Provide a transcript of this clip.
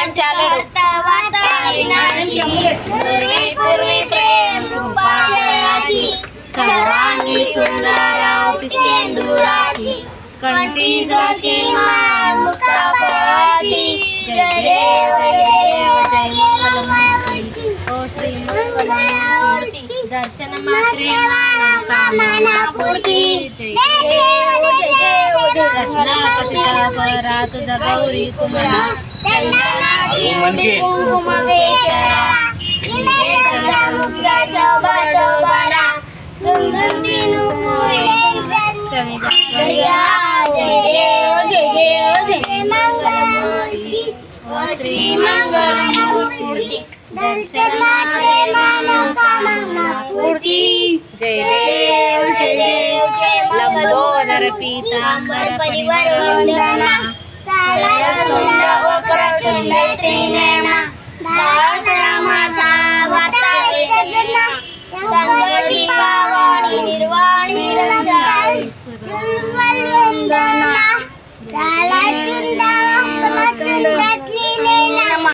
देवांच्या पूर्वी पूर्वी प्रेम कृपाजयाची सर्वांगी सुंदर सिंदुराची कंठी जाती माळ मुक्ताफळाची जय देव जय मंगलमूर्ती ओ श्री मंगलमूर्ती दर्शन मात्रे कामना पूर्ती जय देव रत्नाखचिता परा तुझा गौरी कुमरा चंदनाची कुंकुमवेशरा मुक्ता शोभा डोबारा गुंगुंदी नुपुरे चंद्रिया जय देव जय मंगलमूर्ती ओ श्री मंगलमूर्ती दर्शन मात्रे मनोकामना पूर्ती जय देव जय मंगलमूर्ती लंबोदर पीतांबर परिवार वंदना